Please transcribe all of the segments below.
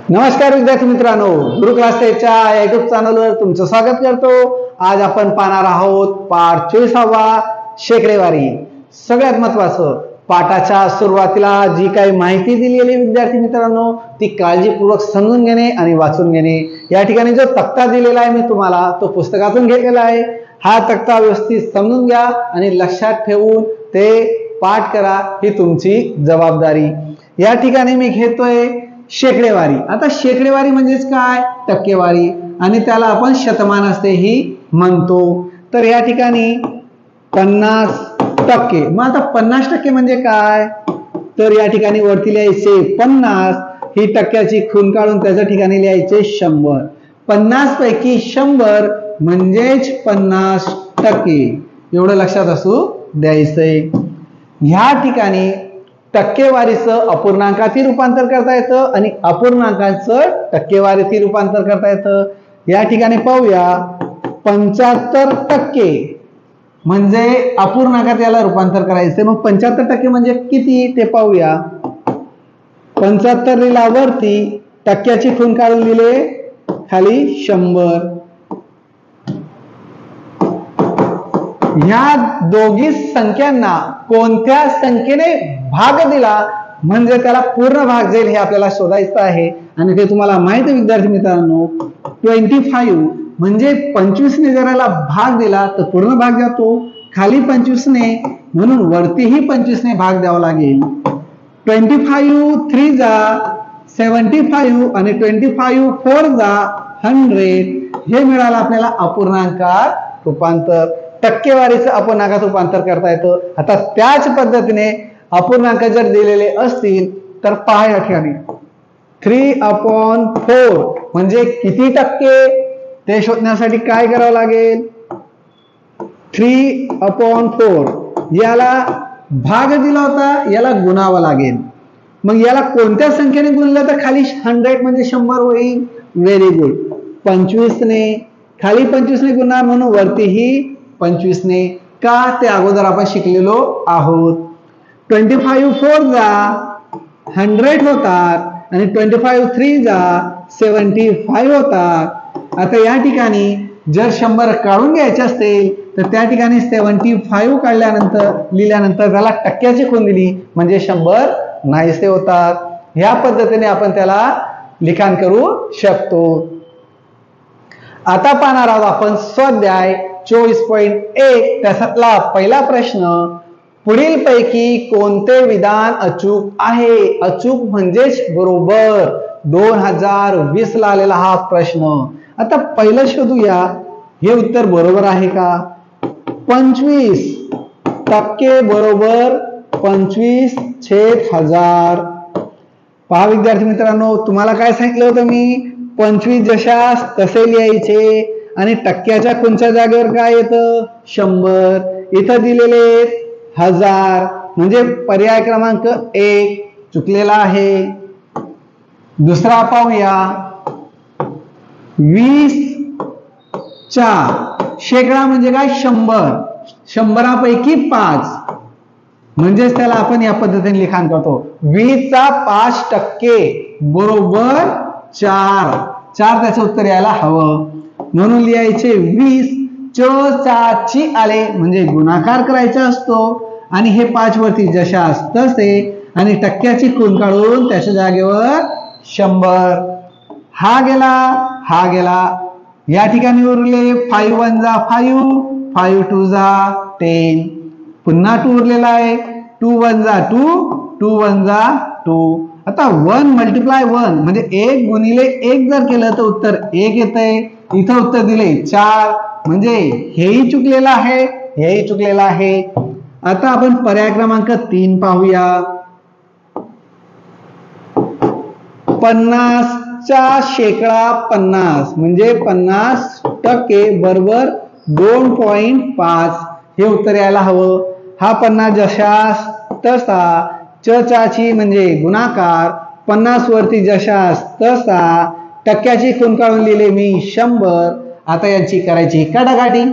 नमस्कार विद्यार्थी मित्रांनो, गुरु क्लासेसच्या युट्यूब चॅनलवर तुमचं स्वागत करतो। आज आपण पाहणार आहोत पाठ 24वा शेकडेवारी। सगळ्यात महत्त्वाचं, पाठाच्या सुरुवातीला जी काही माहिती दिलेली विद्यार्थी मित्रांनो ती काळजीपूर्वक समजून घेणे आणि वाचून घेणे। या ठिकाणी जो तक्ता दिलेला आहे मी तुम्हाला तो पुस्तकातून घेतलेला आहे। हा तक्ता व्यवस्थित समजून घ्या आणि लक्षात ठेवून ते पाठ करा, ही तुमची जबाबदारी। या ठिकाणी मी घेतोय शेकडेवारी। आता शेकडेवारी म्हणजेच काय? टक्केवारी, आणि त्याला आपण शतमान असेही म्हणतो। तर या ठिकाणी 50%। मग आता 50% म्हणजे काय? तर या ठिकाणी वरती लिहायचे 50, ही टक्क्याची खून काढून त्याच्या ठिकाणी लिहायचे 100। 50 पैकी 100 म्हणजेच 50%। एवढं लक्षात असू द्यायचंय। ह्या ठिकाणी टक्केवारीचं अपूर्णांकातील रूपांतर करता येतं आणि अपूर्णांकाचं टक्केवारीतील रूपांतर करता येतं। या ठिकाणी पाहूया, 75% म्हणजे अपूर्णांकात याला रूपांतर करायचं। मग 75% म्हणजे किती ते पाहूया। 75 लिहिला वरती, टक्क्याची खून काढून लिहिले खाली 100। ह्या दोघी संख्यांना कोणत्या संख्येने भाग दिला म्हणजे त्याला पूर्ण भाग जाईल हे आपल्याला शोधायचं आहे। आणि ते तुम्हाला माहिती आहे विद्यार्थी मित्रांनो, 25 म्हणजे 25 ने जर याला भाग दिला तर पूर्ण भाग जातो, खाली 25 ने, म्हणून वरतीही 25 ने भाग द्यावा लागेल। 25 3 जा 75 आणि 25 4 जा 100 हे मिळालं आपल्याला अपूर्णांकात रूपांतर। टक्केवारीचं अपूर्णांकात रूपांतर करता येतं। आता त्याच पद्धतीने अपूर्णांक जर दिलेले असतील तर पहा, या ठिकाणी 3/4 म्हणजे किती टक्के ते शोधण्यासाठी काय करावं लागेल? 3/4 याला भाग दिला होता, याला गुणावं लागेल। मग याला कोणत्या संख्येने गुणलं तर खाली 100 म्हणजे 100 होईल। Very good. 25 ने, खाली 25 ने गुणणार म्हणून वरतीही 25 ने, का ते अगोदर आपण शिकलेलो आहोत। 25 4 जा 100 होतात आणि 25 3 जा 75 होतात। आता या ठिकाणी जर 100 काढून घ्यायचे असतील तर त्या ठिकाणी 75 काढल्यानंतर लिहिल्यानंतर त्याला टक्क्याची खून दिली म्हणजे 100 नाहीसे होतात। ह्या पद्धतीने आपण त्याला लिखाण करू शकतो। आता पाहणार आहोत आपण स्वाध्याय 24.1 त्यातला पहिला प्रश्न, पुढील पैकी कोणते विधान अचूक आहे? अचूक म्हणजेच बरोबर। 2020 ला आलेला हा प्रश्न। आता पहिलं शोधूया हे उत्तर बरोबर आहे का। 25% बरोबर 25/1000। पहा विद्यार्थी मित्रांनो, तुम्हाला काय सांगितलं होतं मी? 25 जशास तसे लिहायचे आणि टक्क्याच्या कोणत्या जागेवर काय येतं? 100। इथं दिलेले 1000 म्हणजे पर्याय क्रमांक 1 चुकलेला आहे। दुसरा पाहूया, 20चा शेकडा म्हणजे काय? 100। 100 पैकी 5 म्हणजेच त्याला आपण या पद्धतीने लिखाण करतो। 20चा 5% बरोबर 4। त्याचं उत्तर यायला हवं, म्हणून लिहायचे 20 ची आले म्हणजे गुणाकार करायचा असतो आणि हे 5 वरती जशास तसे आणि टक्क्याची खून काढून त्याच्या जागेवर 100। हा गेला, हा गेला। या ठिकाणी उरले 5 1 जा 5, 5 2 जा 10, पुन्हा 2 उरलेला आहे। 2 1 जा 2, 2 1 जा 2। आता 1 मल्टिप्लाय 1 म्हणजे 1 गुणिले 1 जर केलं तर उत्तर 1 येतंय। इथं उत्तर दिले 4 म्हणजे हेही चुकलेलं आहे, हेही चुकलेलं आहे। आता आपण पर्याय क्रमांक 3 पाहूया। 50चा शेकडा 50 म्हणजे 50% बरोबर 2.5 हे उत्तर यायला हवं। हा 50 जशास तसा, ची म्हणजे गुणाकार, 50 वरती जशास तसा, टक्क्याची खून काढून लिहिले मी 100। आता यांची करायची काटाकाटी,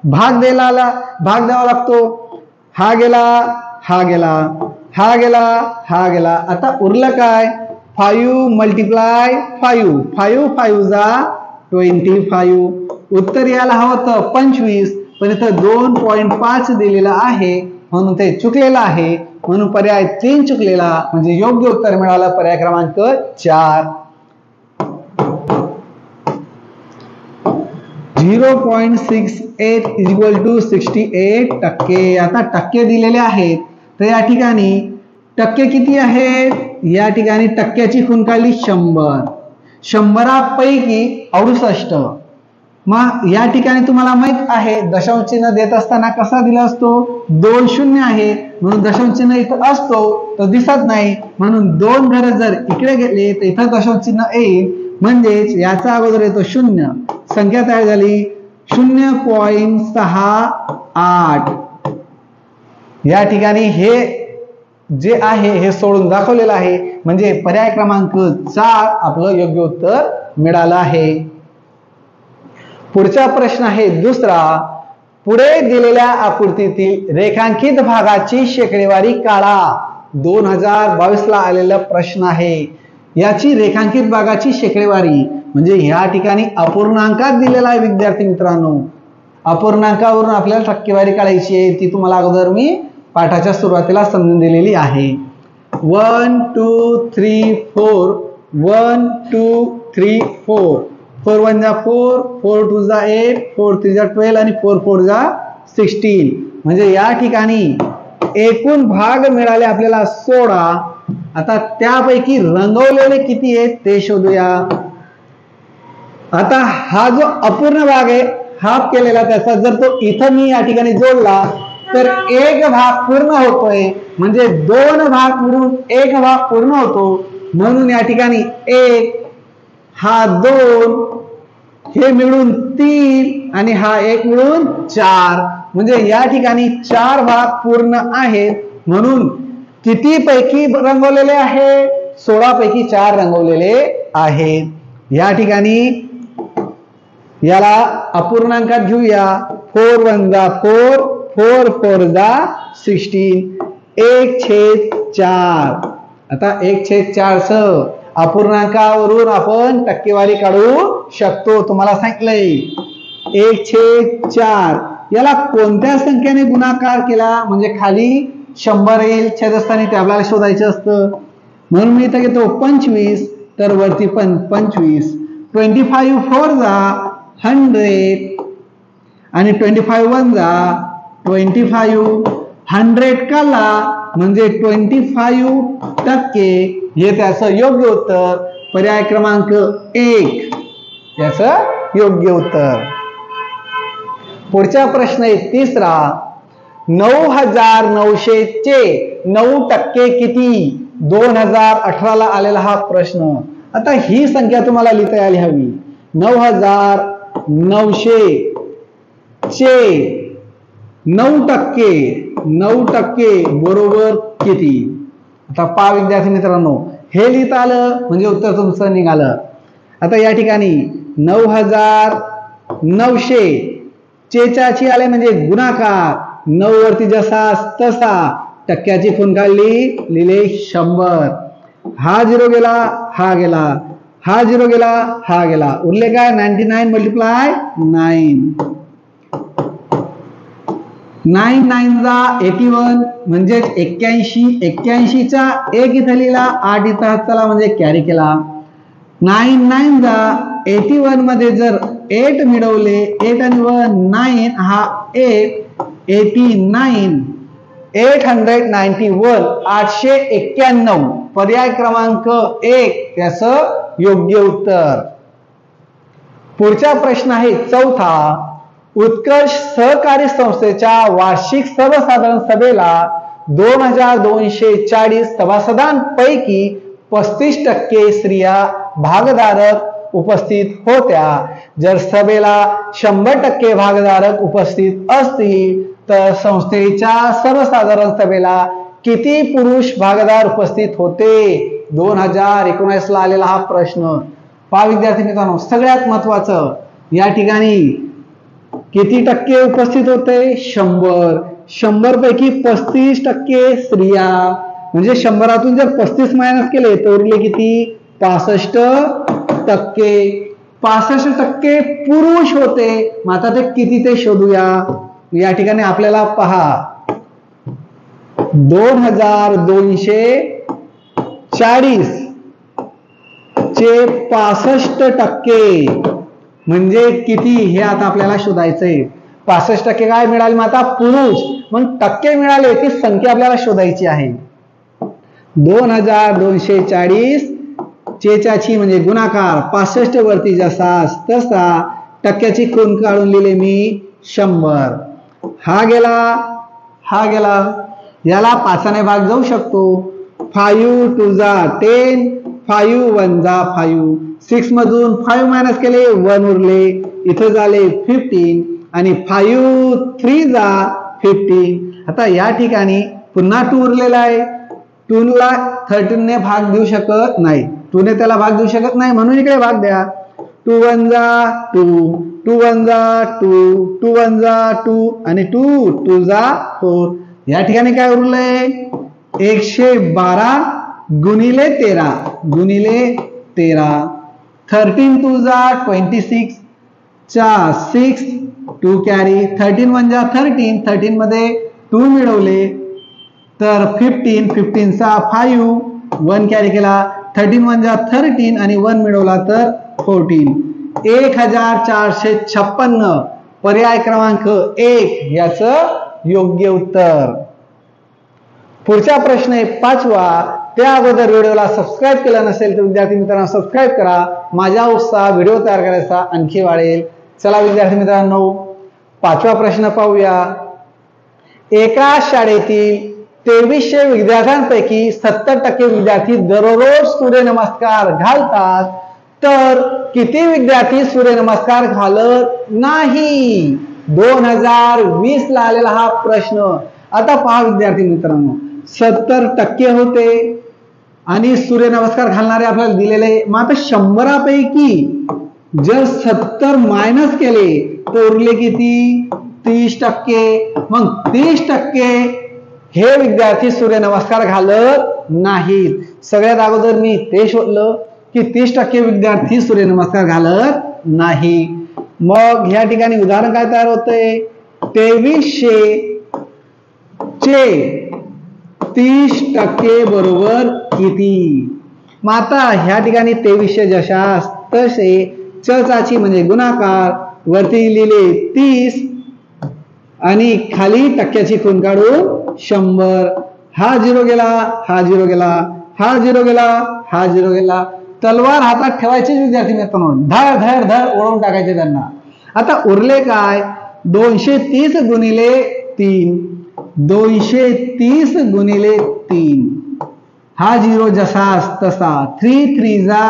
भाग द्यावा लागतो। हा गेला, हा गेला, हा गेला, हा गेला। आता उरलं काय? 5 मल्टिप्लाय 5, 5 5 जा 25. उत्तर यायला हवं होतं 25, पण इथं 2.5 दिलेला आहे म्हणून ते चुकलेलं आहे, म्हणून पर्याय 3 चुकलेला, म्हणजे योग्य उत्तर मिळालं पर्याय क्रमांक 4. 0.68 = 68%. आता टक्के दिलेले आहेत, तर या ठिकाणी टक्के किती आहेत? या ठिकाणी टक्क्याची खूण काढली 100, 100पैकी 68. मग या ठिकाणी तुम्हाला माहित आहे दशांश चिन्ह देत असताना कसा दिला असतो? 2 शून्य आहे म्हणून दशांश चिन्ह इथं असतो तर दिसत नाही, म्हणून 2 घरं जर इकडे गेले तर इथं दशांश चिन्ह येईल, म्हणजेच याचा अगोदर येतो 0. संख्या तयार झाली 0.68. या ठिकाणी हे जे आहे हे सोडून दाखवलेलं आहे, म्हणजे पर्याय क्रमांक 4 आपलं योग्य उत्तर मिळालं आहे. पुढचा प्रश्न आहे दुसरा. पुढे दिलेल्या आकृतीतील रेखांकित भागाची शेकडेवारी काढा. 2022 ला आलेला प्रश्न आहे. याची रेखांकित भागाची शेकडेवारी म्हणजे ह्या ठिकाणी अपूर्णांकात दिलेला आहे विद्यार्थी मित्रांनो. अपूर्णांकावरून आपल्याला टक्केवारी काढायची आहे, ती तुम्हाला अगोदर मी पाठाच्या सुरुवातीला समजून दिलेली आहे. 1 2 3 4 1 2 3 4 4 1 जा 4 4 2 जा 8 4 3 जा 12 आणि 4 4 जा 16. म्हणजे या ठिकाणी एकूण भाग मिळाले आपल्याला 16. आता त्यापैकी रंगवलेले किती आहेत ते शोधूया. आता हा जो अपूर्ण भाग आहे हाफ केलेला त्याचा जर तो इथं मी या ठिकाणी जोडला तर एक भाग पूर्ण होतोय, म्हणजे 2 भाग मिळून एक भाग पूर्ण होतो, म्हणून या ठिकाणी 1 हा 2 हे मिळून 3 आणि हा 1 मिळून 4. म्हणजे या ठिकाणी 4 भाग पूर्ण आहेत, म्हणून किती पैकी रंगवलेले आहे? 16 पैकी 4 रंगवलेले आहेत. या ठिकाणी याला अपूर्णांकात घेऊया. 4 1 जा 4 4 4 जा 16 1/4. आता 1/4 सह अपूर्णांकावरून आपण टक्केवारी काढू शकतो. तुम्हाला सांगितलंय 1/4. याला कोणत्या संख्येने गुणाकार केला म्हणजे खाली 100 येईल छेदस्थानी, ते आपल्याला शोधायचं असतं, म्हणून मी इथं घेतो 25 तर वरती पण 25. 25 4 जा 100 आणि 25 1 जा 25. 100 काढला म्हणजे 25% हे त्याचं योग्य उत्तर. पर्याय क्रमांक 1 याचं योग्य उत्तर. पुढचा प्रश्न आहे तिसरा. 9900 चे 9% किती? 2018 ला आलेला हा प्रश्न. आता ही संख्या तुम्हाला लिहिता यायला हवी. 9900 चे 9% बरोबर किती? आता पहा विद्यार्थी मित्रांनो, हे लिहिता आलं म्हणजे उत्तर तुमचं निघालं. आता या ठिकाणी 9900 ची आले म्हणजे गुणाकार, 9 वरती जसा तसा टक्क्याची खूण काढली, लिहिले 100. हा 0 गेला, हा गेला, हा 0 गेला, हा गेला, उरले काय? 99 मल्टिप्लाय 9. 9 9 जा 81 म्हणजे 81. 81 चा 1 इथं लिहिला, 8 इथं हात चला म्हणजे कॅरी केला. 9 9 जा 81 मध्ये जर 8 मिळवले, 8 आणि 1 9 हा 8 89 891 891. पर्याय क्रमांक 1 त्याचं योग्य उत्तर. पुढचा प्रश्न आहे चौथा. उत्कर्ष सहकारी संस्थेच्या वार्षिक सर्वसाधारण सभेला 2240 सभासदांपैकी 35% स्त्रिया भागधारक उपस्थित होत्या. जर सभेला 100% भागधारक उपस्थित असतील तर संस्थेच्या सर्वसाधारण सभेला किती पुरुष भागधारक उपस्थित होते? 2019 ला आलेला हा प्रश्न. पहा विद्यार्थी मित्रांनो, सगळ्यात महत्वाचं या ठिकाणी किती टक्के उपस्थित होते? 100. 100 पैकी 35% स्त्रिया म्हणजे 100तून जर 35 मायनस केले तर उरले किती? 65%. 65% पुरुष होते. मग आता ते किती ते शोधूया. या ठिकाणी आपल्याला पहा 2240 चे 65% म्हणजे किती हे आता आपल्याला शोधायचंय. 65% काय मिळाले? मग आता पुरुष, मग टक्के मिळाले ती संख्या आपल्याला शोधायची आहे. 2240 चेचाची म्हणजे गुणाकार, 65 वरती जसास तसा, टक्क्याची खूण काढून लिहिले मी 100. हा गेला, हा गेला, याला 5ने भाग जाऊ शकतो. 5 2 जा 10, 5 1 जा 5, 6 मधून 5 मायनस केले 1 उरले, इथं झाले 15 आणि 5 3 जा 15. आता या ठिकाणी पुन्हा 2 उरलेला आहे. 2 ला 13 ने भाग देऊ शकत नाही, 2 ने त्याला भाग देऊ शकत नाही, म्हणून इकडे भाग द्या. 2 1 जा 2, 2 1 जा 2, 2 1 जा 2 आणि 2 2 जा 4. या ठिकाणी काय उरलंय? 112 गुणिले 13 गुणिले 13. 13 2 जा 26 चा 6 2 कॅरी, 13 1 जा 13, 13 मध्ये 2 मिळवले तर 15, 15 चा 5 1 कॅरी केला, 13 1 जा 13 आणि 1 मिळवला तर 14. 1456 पर्याय क्रमांक 1 याचं योग्य उत्तर. पुढचा प्रश्न आहे 5वा. त्या अगोदर व्हिडिओला सबस्क्राईब केलं नसेल तर विद्यार्थी मित्रांनो सबस्क्राईब करा. माझा उत्साह व्हिडिओ तयार करायचा आणखी वाढेल. चला विद्यार्थी मित्रांनो 5वा प्रश्न पाहूया. एका शाळेतील 2300 विद्यार्थ्यांपैकी 70% विद्यार्थी दररोज सूर्यनमस्कार घालतात, तर किती विद्यार्थी सूर्यनमस्कार घालत नाही? 2020 ला आलेला हा प्रश्न. आता पहा विद्यार्थी मित्रांनो, 70% होते आणि सूर्यनमस्कार घालणारे आपल्याला दिलेले. मग आता 100पैकी जर 70 मायनस केले तर उरले किती? 30%. मग 30% हे विद्यार्थी सूर्यनमस्कार घालत नाहीत. सगळ्यात अगोदर मी ते शोधलं की 30% विद्यार्थी सूर्यनमस्कार घालत नाही. मग ह्या ठिकाणी उदाहरण काय तयार होतंय? 2300 चे 30% बरोबर किती? मग आता ह्या ठिकाणी 2300 जशास तसे चचाची म्हणजे गुणाकार, वरती लिहिले 30 आणि खाली टक्क्याची खूण काढून 100. हा 0 गेला, हा 0 गेला, हा 0 गेला, हा 0 गेला. तलवार हातात ठेवायची विद्यार्थी मित्रांनो, धड धड धड ओढून टाकायचे त्यांना. आता उरले काय? 230 गुणिले 3, 230 गुणिले 3. हा 0 जसास तसा, 3 3 जा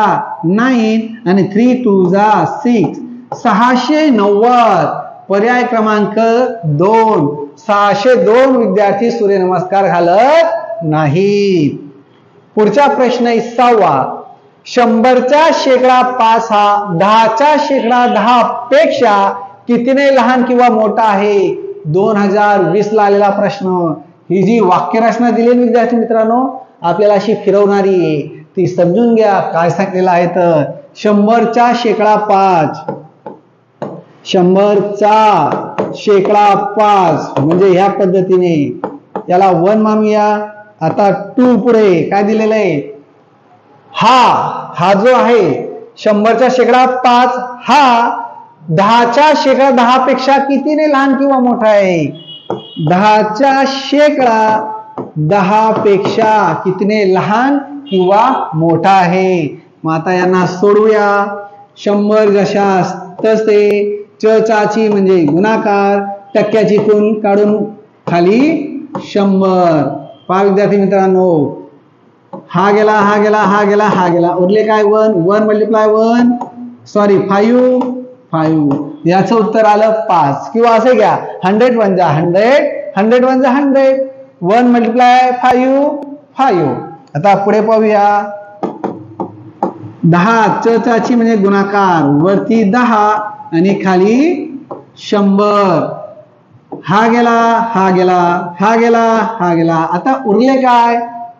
9 आणि 3 2 जा 6, 690. पर्याय क्रमांक 2, 602 विद्यार्थी सूर्यनमस्कार घालत नाहीत. पुढचा प्रश्न 6वा. 100चा शेकडा 5 हा 10चा शेकडा 10 पेक्षा कितीने लहान किंवा मोठा आहे? 2020 ला आलेला प्रश्न. ही जी वाक्यरचना दिली विद्यार्थी मित्रांनो आपल्याला अशी फिरवणारी आहे, ती समजून घ्या. काय सांगितलेलं आहे तर 100चा शेकडा 5, 100चा शेकडा 5 म्हणजे ह्या पद्धतीने याला 1 मानूया. आता 2 पुढे काय दिलेलं आहे? हा जो आहे 100चा शेकडा 5 हा 10चा शेकडा 10 पेक्षा कितीने लहान किंवा मोठा आहे? 10चा शेकडा 10 पेक्षा कितीने लहान किंवा मोठा आहे? मग आता यांना सोडूया. 100 जशास तसे, चचाची म्हणजे गुणाकार, टक्क्याची खूण काढून खाली 100. पहा विद्यार्थी मित्रांनो, हा गेला, हा गेला, हा गेला, हा गेला, उरले काय? 1 मल्टिप्लाय 1 सॉरी 5 5. याचं उत्तर आलं 5. किंवा असे घ्या 100 1 जा 100, 100 1 जा 100, 1 मल्टिप्लाय 5 5. आता पुढे पाहूया. 10 चचाची म्हणजे गुणाकार, वरती 10 आणि खाली 100. हा गेला, हा गेला, हा गेला, हा गेला. आता उरले काय?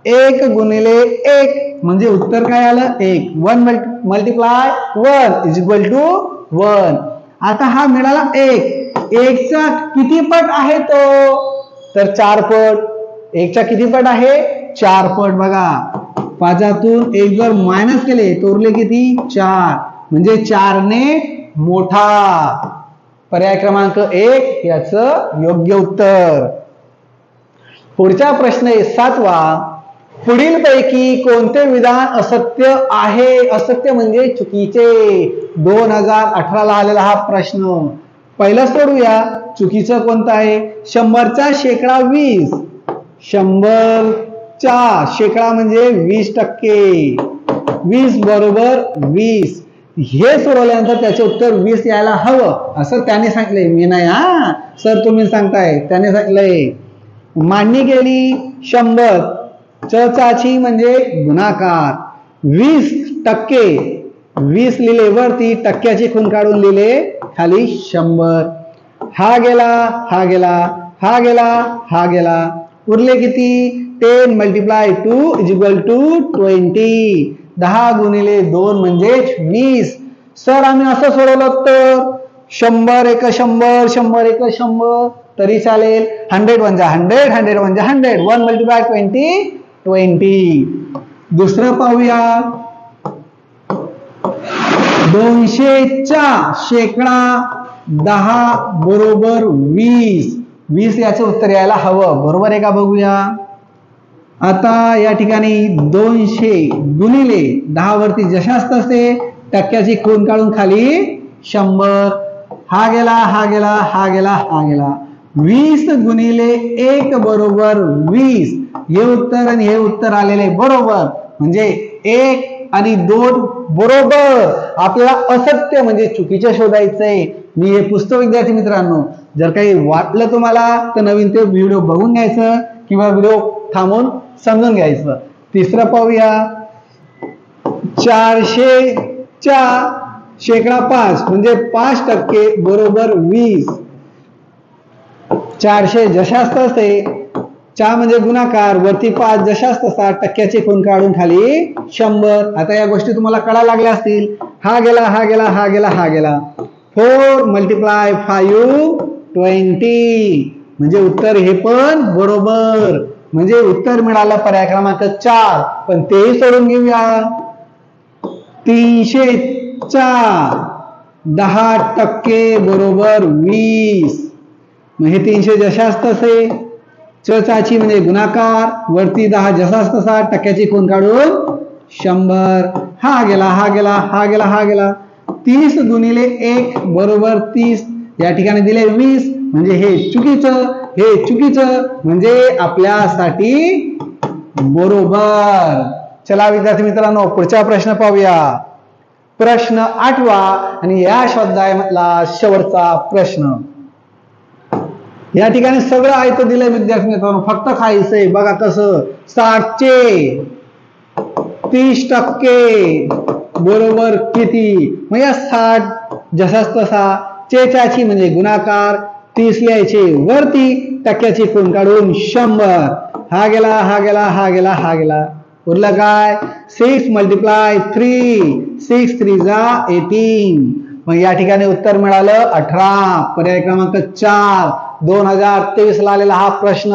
1 गुणिले 1 म्हणजे उत्तर काय आलं 1. 1 मल्टिप्लाय 1 इज इक्वल टू 1. आता हा मिळाला 1. 1 चा किती पट आहे तो, तर 4 पट. 1 चा किती पट आहे 4 पट. बघा 5तून 1 जर मायनस केले तर उरले किती 4, म्हणजे 4 ने मोठा. पर्याय क्रमांक 1 याचं योग्य उत्तर. पुढचा प्रश्न आहे 7वा. पुढील पैकी कोणते विधान असत्य आहे. असत्य म्हणजे चुकीचे. 2018 ला आलेला हा प्रश्न. पहिलं सोडूया. चुकीचं कोणतं आहे. 100चा शेकडा 20. 100चा शेकडा म्हणजे 20%. 20 बरोबर 20. हे सोडवल्यानंतर त्याचे उत्तर 20 यायला हवं असं त्याने सांगितलंय. मी नाही हा सर, तुम्ही सांगताय. त्याने सांगितलंय. मांडणी केली 100. ची म्हणजे गुणाकार. 20%. 20 लिहिले वरती, टक्क्याची खूण काढून लिहिले खाली 100. हा गेला, हा गेला, हा गेला, हा गेला. उरले किती 10 मल्टिप्लाय 2 इज इक्वल टू 20. 10 गुणिले 2 म्हणजे 20. सर आम्ही असं सोडवलं तर 100 एक 100, 100 एक 100 तरी चालेल. 100 × 100, 100 × 100. 1 मल्टिप्लाय 20 20. दुसरं पाहूया. 200चा शेकडा 10 बरोबर 20. 20 याचं उत्तर यायला हवं. बरोबर आहे का बघूया. आता या ठिकाणी 200 गुणिले 10 वरती जशास तसे टक्क्याची खूण काढून खाली 100. हा गेला, हा गेला, हा गेला, हा गेला. 20 गुणिले 1 बरोबर 20. हे उत्तर आणि हे उत्तर आलेले बरोबर. म्हणजे 1 आणि 2 बरोबर. आपल्याला असत्य म्हणजे चुकीचे शोधायचंय. मी हे पुस्तक विद्यार्थी मित्रांनो, जर काही वाटलं तुम्हाला तर नवीन ते व्हिडिओ बघून घ्यायचं किंवा व्हिडिओ थांबून समजून घ्यायचं. तिसरं पाहूया. 400च्या शेकडा 5 म्हणजे 5% बरोबर 20. 400 जशास तसे, म्हणजे गुणाकार, वरती 5 जशास तसा, टक्क्याची खूण काढून खाली 100. आता या गोष्टी तुम्हाला कळायला लागल्या असतील. हा गेला, हा गेला, हा गेला, हा गेला. 4 मल्टिप्लाय 5 20 म्हणजे उत्तर हे पण बरोबर. म्हणजे उत्तर मिळालं पर्याय क्रमांक 4. पण तेही सोडून घेऊया. 300चा 10% बरोबर 20. मग हे 300 जशास तसे, ची म्हणजे गुणाकार, वरती 10 जसास तसा, टक्क्याची खूण काढून 100. हा गेला, हा गेला, हा गेला, हा गेला. 30 गुणिले 1 बरोबर 30. या ठिकाणी दिले 20 म्हणजे हे चुकीचं, हे चुकीचं म्हणजे आपल्यासाठी बरोबर. चला विद्यार्थी मित्रांनो, पुढचा प्रश्न पाहूया. प्रश्न 8वा आणि या स्वाध्यायामधला शेवटचा प्रश्न. या ठिकाणी सगळं आयतं दिलंय विद्यार्थी मित्रांनो, फक्त खायचंय. बघा कसं. 60चे 30% बरोबर किती. मग या 60 जसाच तसा, ची म्हणजे गुणाकार, 30 लिहायचे वरती, टक्क्याची खूण काढून 100. हा गेला, हा गेला, हा गेला, हा गेला. उरलं काय 6 मल्टिप्लाय 3. 6 3 जा 18. मग या ठिकाणी उत्तर मिळालं 18. पर्याय क्रमांक 4. 2023 ला आलेला हा प्रश्न.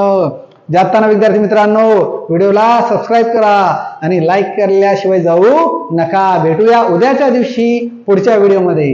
जाताना विद्यार्थी मित्रांनो, व्हिडिओला सबस्क्राईब करा आणि लाईक केल्याशिवाय जाऊ नका. भेटूया उद्याच्या दिवशी पुढच्या व्हिडिओमध्ये.